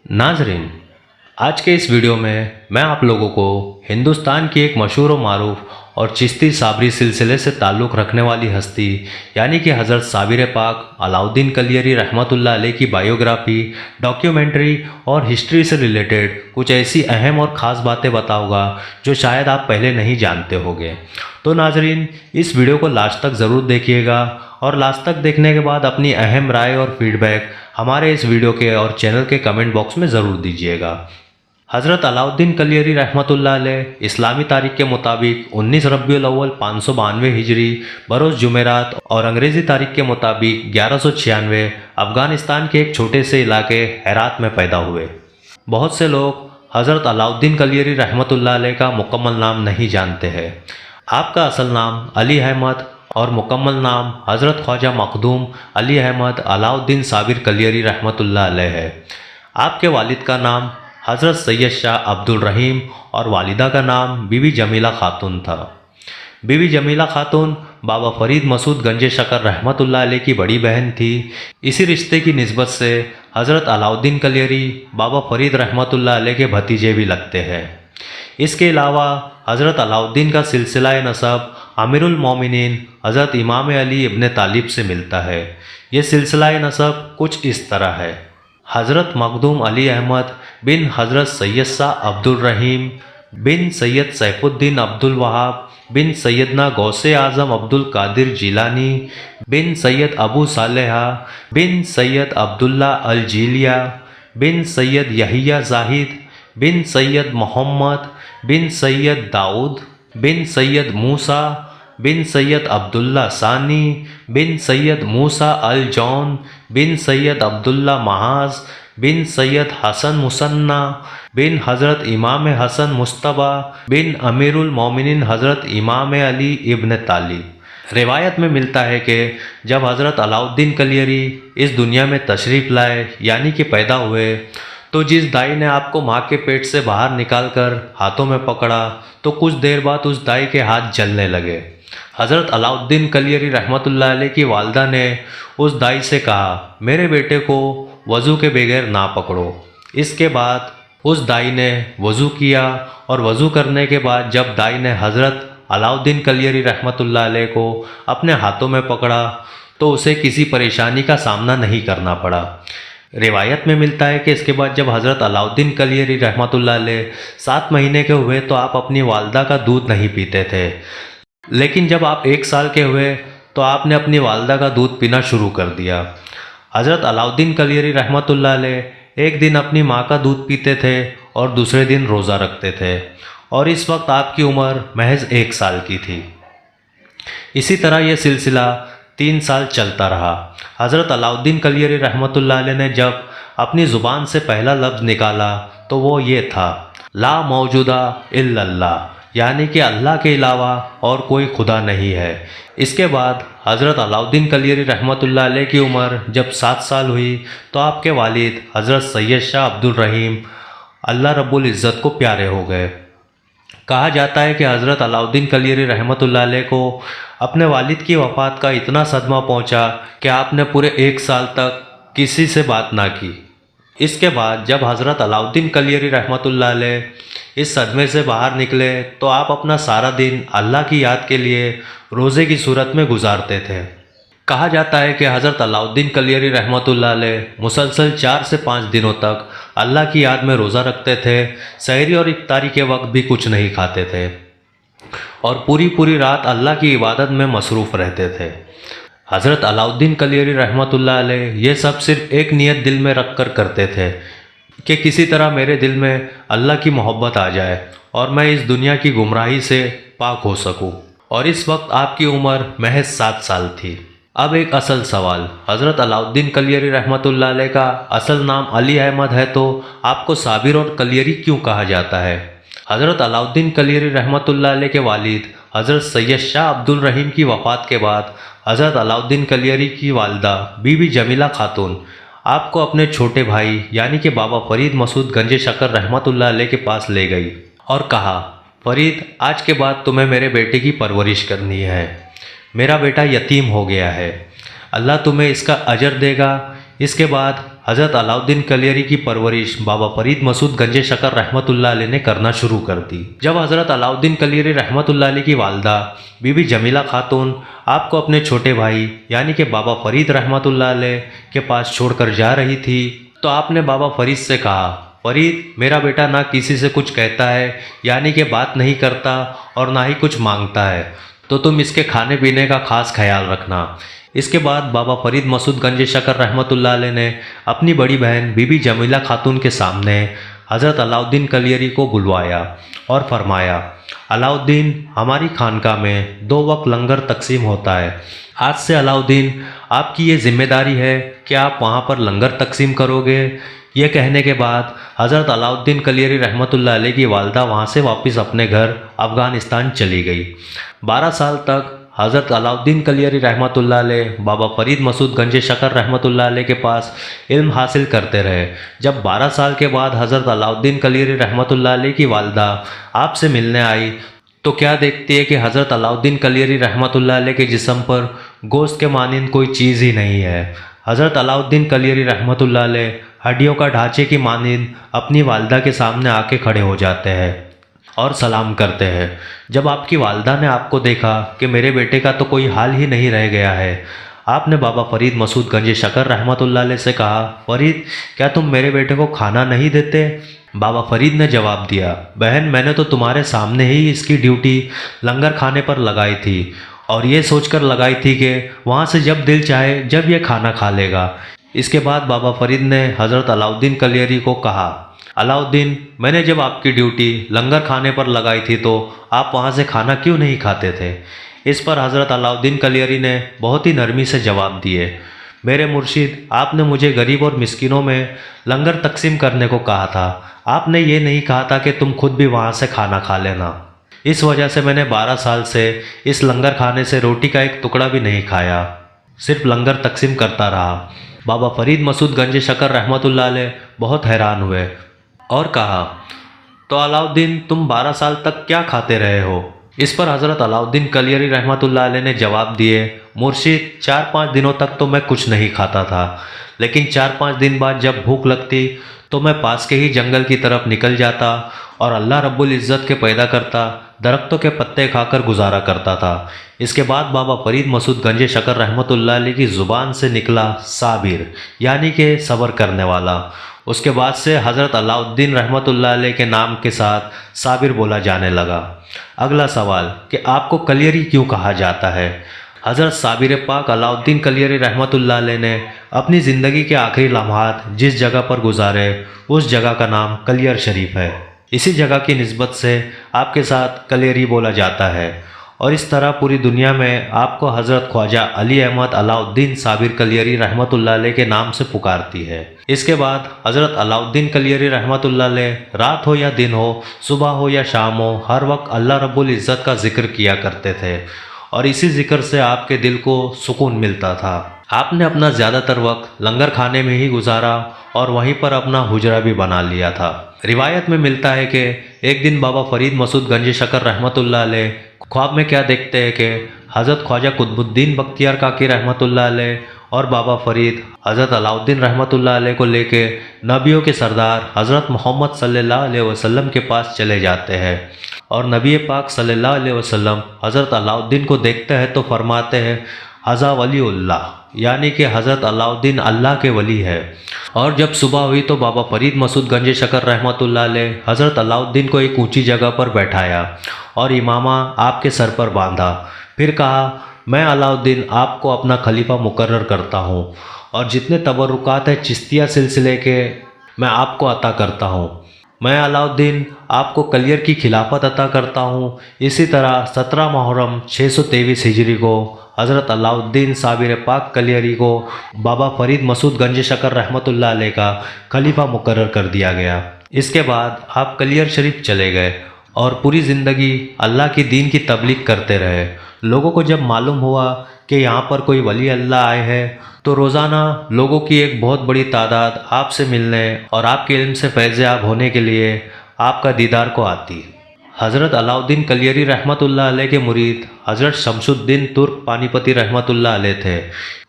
नाजरीन, आज के इस वीडियो में मैं आप लोगों को हिंदुस्तान की एक मशहूर व मारूफ और चिश्ती साबरी सिलसिले से ताल्लुक़ रखने वाली हस्ती यानी कि हज़रत साबिर पाक अलाउद्दीन कलियरी रहमतुल्लाह अलैह की बायोग्राफी, डॉक्यूमेंट्री और हिस्ट्री से रिलेटेड कुछ ऐसी अहम और ख़ास बातें बताऊंगा जो शायद आप पहले नहीं जानते होंगे। तो नाजरीन, इस वीडियो को लास्ट तक ज़रूर देखिएगा और लास्ट तक देखने के बाद अपनी अहम राय और फीडबैक हमारे इस वीडियो के और चैनल के कमेंट बॉक्स में ज़रूर दीजिएगा। हज़रत अलाउद्दीन कलियरी रहमतुल्लाह अलैह इस्लामी तारीख के मुताबिक 19 रबीउल अव्वल 592 हिजरी बरोज़ जुमेरात और अंग्रेज़ी तारीख के मुताबिक 1196 अफ़गानिस्तान के एक छोटे से इलाके हेरात में पैदा हुए। बहुत से लोग हज़रत अलाउद्दीन कलियरी रहमतुल्लाह अलैह का मुकम्मल नाम नहीं जानते हैं। आपका असल नाम अली अहमद और मुकम्मल नाम हज़रत ख्वाजा मखदूम अली अहमद अलाउद्दीन साबिर कलियरी रहमतुल्लाह अलैह है। आपके वालिद का नाम हज़रत सैयद शाह अब्दुल रहीम और वालिदा का नाम बीबी जमीला खातून था। बीबी जमीला खातून बाबा फरीद मसूद गंजे शकर रहमतुल्लाह अलैह की बड़ी बहन थी। इसी रिश्ते की निस्बत से हज़रत अलाउद्दीन कलियरी बाबा फरीद रहमतुल्लाह अलैह के भतीजे भी लगते हैं। इसके अलावा हज़रत अलाउद्दीन का सिलसिला नसब अमीरुल मोमिनीन हज़रत इमाम अली इब्न तालिब से मिलता है। ये सिलसिला नसब कुछ इस तरह है: हज़रत मखदूम अली अहमद बिन हज़रत सैयद शाह अब्दुल रहीम बिन सैयद सैफुद्दीन अब्दुल वहाब बिन सैयदना गौसे आज़म अब्दुल कादिर जिलानी बिन सैयद अबू सालेहा बिन सैयद अब्दुल्ला अल जीलिया बिन सैयद यहिया जाहिद बिन सैयद मोहम्मद बिन सैयद दाऊद बिन सैयद मूसा बिन सैयद अब्दुल्ला सानी बिन सैयद मूसा अल जौन बिन सैयद अब्दुल्ला महाज बिन सैयद हसन मुसन्ना बिन हज़रत इमाम हसन मुस्तबा बिन अमीरुल मोमिनीन हज़रत इमाम अली इब्न तालिब। रिवायत में मिलता है कि जब हज़रत अलाउद्दीन कलियरी इस दुनिया में तशरीफ़ लाए यानी कि पैदा हुए, तो जिस दाई ने आपको माँ के पेट से बाहर निकालकर हाथों में पकड़ा तो कुछ देर बाद उस दाई के हाथ जलने लगे। हज़रत अलाउद्दीन कलियरी रहमतुल्लाह अलैह की वालदा ने उस दाई से कहा, मेरे बेटे को वज़ू के बगैर ना पकड़ो। इसके बाद उस दाई ने वज़ू किया और वज़ू करने के बाद जब दाई ने हज़रत अलाउद्दीन कलियरी रहमतुल्लाह अलैह को अपने हाथों में पकड़ा तो उसे किसी परेशानी का सामना नहीं करना पड़ा। रिवायत में मिलता है कि इसके बाद जब हज़रत अलाउद्दीन कलियरी रहमतुल्लाह अलैह 7 महीने के हुए तो आप अपनी वालदा का दूध नहीं पीते थे, लेकिन जब आप 1 साल के हुए तो आपने अपनी वालदा का दूध पीना शुरू कर दिया। हज़रत अलाउद्दीन कलियरी रहमतुल्लाह अलैह एक दिन अपनी माँ का दूध पीते थे और दूसरे दिन रोज़ा रखते थे और इस वक्त आपकी उम्र महज 1 साल की थी। इसी तरह यह सिलसिला 3 साल चलता रहा। हज़रत अलाउद्दीन कलियरी रहमतुल्लाह अलैह ने जब अपनी ज़ुबान से पहला लफ्ज़ निकाला तो वो ये था, ला मौजूदा इल्लल्लाह, यानी कि अल्लाह के अलावा और कोई खुदा नहीं है। इसके बाद हज़रत अलाउद्दीन कलियरी रहमतुल्लाह अलैह की उम्र जब 7 साल हुई तो आपके वालिद हज़रत सैयद शाह अब्दुल रहीम अल्लाह रब्बुल इज़्ज़त को प्यारे हो गए। कहा जाता है कि हज़रत अलाउद्दीन कलियरी रहमतुल्लाह अलैह को अपने वालिद की वफ़ात का इतना सदमा पहुंचा कि आपने पूरे 1 साल तक किसी से बात ना की। इसके बाद जब हज़रत अलाउद्दीन कलियरी रहमतुल्लाह अलैह इस सदमे से बाहर निकले तो आप अपना सारा दिन अल्लाह की याद के लिए रोज़े की सूरत में गुजारते थे। कहा जाता है कि हज़रत अलाउद्दीन कलियरी रहमतुल्लाह अलैह मुसलसल 4 से 5 दिनों तक अल्लाह की याद में रोज़ा रखते थे। सहरी और इफ्तारी के वक्त भी कुछ नहीं खाते थे और पूरी रात अल्लाह की इबादत में मसरूफ़ रहते थे। हज़रत अलाउद्दीन कलियरी रहमतुल्लाह अलैह ये सब सिर्फ एक नियत दिल में रख कर करते थे कि किसी तरह मेरे दिल में अल्लाह की मोहब्बत आ जाए और मैं इस दुनिया की गुमराही से पाक हो सकूं। और इस वक्त आपकी उम्र महज 7 साल थी। अब एक असल सवाल, हज़रत अलाउद्दीन कलियरी रहमतुल्लाह अलैह का असल नाम अली अहमद है तो आपको साबिर और कलियरी क्यों कहा जाता है? हज़रत अलाउद्दीन कलियरी रहमतुल्लाह अलैह के वालिद हज़रत सैयद शाह अब्दुल रहीम की वफ़ात के बाद हज़रत अलाउद्दीन कलियरी की वालदा बीबी जमीला खातून आपको अपने छोटे भाई यानी कि बाबा फरीद मसूद गंजे शकर रहमतुल्लाह अलैह के पास ले गई और कहा, फरीद, आज के बाद तुम्हें मेरे बेटे की परवरिश करनी है। मेरा बेटा यतीम हो गया है, अल्लाह तुम्हें इसका अजर देगा इसके बाद हज़रत अलाउद्दीन कलियरी की परवरिश बाबा फरीद मसूद गंजे शकर रहमतुल्लाह अलैह ने करना शुरू कर दी। जब हज़रत अलाउद्दीन कलियरी रहमतुल्लाह अलैह की वालदा बीबी जमीला खातून आपको अपने छोटे भाई यानी कि बाबा फरीद रहमतुल्लाह अलैह के पास छोड़कर जा रही थी, तो आपने बाबा फरीद से कहा, फरीद, मेरा बेटा ना किसी से कुछ कहता है यानी कि बात नहीं करता और ना ही कुछ मांगता है, तो तुम इसके खाने पीने का खास ख्याल रखना। इसके बाद बाबा फरीद मसूद गंजे शकर रहमतुल्लाह अलैह ने अपनी बड़ी बहन बीबी जमीला खातून के सामने हज़रत अलाउद्दीन कलियरी को बुलवाया और फरमाया, अलाउद्दीन, हमारी खानका में 2 वक्त लंगर तकसीम होता है। आज से अलाउद्दीन, आपकी ये जिम्मेदारी है कि आप वहाँ पर लंगर तकसीम करोगे। ये कहने के बाद हज़रत अलाउद्दीन कलियरी रहमतुल्लाह अलैह की वालदा वहाँ से वापस अपने घर अफ़गानिस्तान चली गई। 12 साल तक हज़रत अलाउद्दीन कलियरी रहमतुल्लाह अलैह बाबा फरीद मसूद गंजे शकर रहमतुल्लाह अलैह के पास इल्म हासिल करते रहे। जब 12 साल के बाद हज़रत अलाउद्दीन कलियरी रहमतुल्लाह अलैह की वालदा आपसे मिलने आई तो क्या देखती है कि हज़रत अलाउद्दीन कलियरी रहमतुल्लाह अलैह के जिस्म पर गोश्त के मानिंद कोई चीज़ ही नहीं है। हज़रत अलाउद्दीन कलियरी रहमतुल्लाह अलैह हड्डियों का ढांचे की मानिंद अपनी वालदा के सामने आके खड़े हो जाते हैं और सलाम करते हैं। जब आपकी वालदा ने आपको देखा कि मेरे बेटे का तो कोई हाल ही नहीं रह गया है, आपने बाबा फरीद मसूद गंजे शकर रहमतुल्लाह अलैह से कहा, फरीद, क्या तुम मेरे बेटे को खाना नहीं देते? बाबा फरीद ने जवाब दिया, बहन, मैंने तो तुम्हारे सामने ही इसकी ड्यूटी लंगर खाने पर लगाई थी और ये सोचकर लगाई थी कि वहाँ से जब दिल चाहे जब ये खाना खा लेगा। इसके बाद बाबा फरीद ने हज़रत अलाउद्दीन कलियरी को कहा, अलाउद्दीन, मैंने जब आपकी ड्यूटी लंगर खाने पर लगाई थी तो आप वहाँ से खाना क्यों नहीं खाते थे? इस पर हज़रत अलाउद्दीन कलियरी ने बहुत ही नरमी से जवाब दिए, मेरे मुर्शिद, आपने मुझे गरीब और मिस्किनों में लंगर तकसीम करने को कहा था। आपने ये नहीं कहा था कि तुम खुद भी वहाँ से खाना खा लेना। इस वजह से मैंने 12 साल से इस लंगर खाने से रोटी का एक टुकड़ा भी नहीं खाया, सिर्फ लंगर तकसीम करता रहा। बाबा फरीद मसूद गंजे शकर रहमतुल्लाह अलैह बहुत हैरान हुए और कहा, तो अलाउद्दीन, तुम 12 साल तक क्या खाते रहे हो? इस पर हज़रत अलाउद्दीन कलियरी रहमतुल्लाह अलैह ने जवाब दिए, मुर्शिद, 4-5 दिनों तक तो मैं कुछ नहीं खाता था, लेकिन 4-5 दिन बाद जब भूख लगती तो मैं पास के ही जंगल की तरफ निकल जाता और अल्लाह रब्बुल इज़्ज़त के पैदा करता दरख्तों के पत्ते खाकर गुजारा करता था। इसके बाद बाबा फरीद मसूद गंजे शकर रहमतुल्लाह अलैह की ज़ुबान से निकला साबिर, यानी कि सब्र करने वाला। उसके बाद से हज़रत अलाउद्दीन रहमतुल्लाह अलैह के नाम के साथ साबिर बोला जाने लगा। अगला सवाल कि आपको कलियरी क्यों कहा जाता है? हज़रत साबिर पाक अलाउद्दीन कलियरी रहमतुल्लाह अलैह ने अपनी ज़िंदगी के आखिरी लम्हात जिस जगह पर गुजारे उस जगह का नाम कलियर शरीफ है। इसी जगह की निस्बत से आपके साथ कलियरी बोला जाता है और इस तरह पूरी दुनिया में आपको हज़रत ख्वाजा अली अहमद अलाउद्दीन साबिर कलियरी रहमतुल्लाह अलैह के नाम से पुकारती है। इसके बाद हज़रत अलाउद्दीन कलियरी रहमतुल्लाह अलैह रात हो या दिन हो, सुबह हो या शाम हो, हर वक्त अल्लाह रब्बुल इज़्ज़त का जिक्र किया करते थे और इसी जिक्र से आपके दिल को सुकून मिलता था। आपने अपना ज़्यादातर वक्त लंगर खाने में ही गुजारा और वहीं पर अपना हुजरा भी बना लिया था। रिवायत में मिलता है कि एक दिन बाबा फरीद मसूद गंजे शकर रहमतुल्लाह अलैह ख्वाब में क्या देखते हैं कि हज़रत ख्वाजा कुतुबुद्दीन बख्तियार काकी रहमतुल्लाह अलैह और बाबा फरीद हज़रत अलाउद्दीन रहमतुल्लाह अलैह को लेके नबियों के सरदार हज़रत मोहम्मद सल्लल्लाहु अलैहि वसल्लम के पास चले जाते हैं और नबी पाक सल्लल्लाहु अलैहि वसल्लम हज़रत अलाउद्दीन को देखते हैं तो फरमाते हैं, हज़ा वलीउल्लाह, यानी कि हज़रत अलाउद्दीन अल्लाह के वली है। और जब सुबह हुई तो बाबा फरीद मसूद गंजे शकर रहमतुल्लाह अलैह हज़रत अलाउद्दीन को एक ऊंची जगह पर बैठाया और इमामा आपके सर पर बांधा। फिर कहा, मैं अलाउद्दीन आपको अपना खलीफा मुकर्रर करता हूँ और जितने तबरुकात हैं चिश्तिया सिलसिले के मैं आपको अता करता हूँ। मैं अलाउद्दीन आपको कलियर की खिलाफत अता करता हूँ। इसी तरह 17 मुहर्रम 623 हिजरी को हज़रत अलाउद्दीन साबिर पाक कलियरी को बाबा फरीद मसूद गंजे शकर रहमतुल्लाह अलैह का खलीफा मुकर्रर कर दिया गया। इसके बाद आप कलियर शरीफ चले गए और पूरी ज़िंदगी अल्लाह की दीन की तबलीग करते रहे। लोगों को जब मालूम हुआ कि यहाँ पर कोई वली अल्लाह आए हैं तो रोज़ाना लोगों की एक बहुत बड़ी तादाद आपसे मिलने और आपके इल्म से फैज़याब होने के लिए आपका दीदार को आती। हज़रत अलाउद्दीन कलियरी रहमतुल्लाह अलैह के मुरीद हज़रत शमसुद्दीन तुर्क पानीपती रहमतुल्लाह अलैह थे।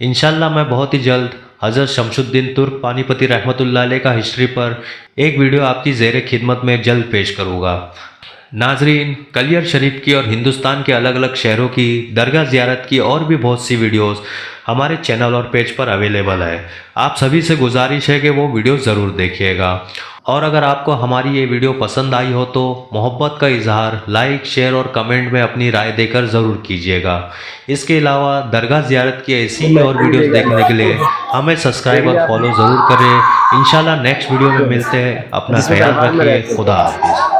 इंशाअल्लाह मैं बहुत ही जल्द हज़रत शमशुद्दीन तुर्क पानीपती रहमतुल्लाह अलैह का हिस्ट्री पर एक वीडियो आपकी ज़ेर खिदमत में जल्द पेश करूँगा। नाजरीन, कलियर शरीफ की और हिंदुस्तान के अलग अलग शहरों की दरगाह ज़ियारत की और भी बहुत सी वीडियोस हमारे चैनल और पेज पर अवेलेबल है। आप सभी से गुजारिश है कि वो वीडियो ज़रूर देखिएगा। और अगर आपको हमारी ये वीडियो पसंद आई हो तो मोहब्बत का इजहार लाइक, शेयर और कमेंट में अपनी राय देकर ज़रूर कीजिएगा। इसके अलावा दरगाह ज़ियारत की ऐसी ही और वीडियोस देखने के लिए हमें सब्सक्राइब और फॉलो ज़रूर करें। इंशाल्लाह नेक्स्ट वीडियो में मिलते हैं। अपना ख्याल रखिए। खुदा हाफिज़।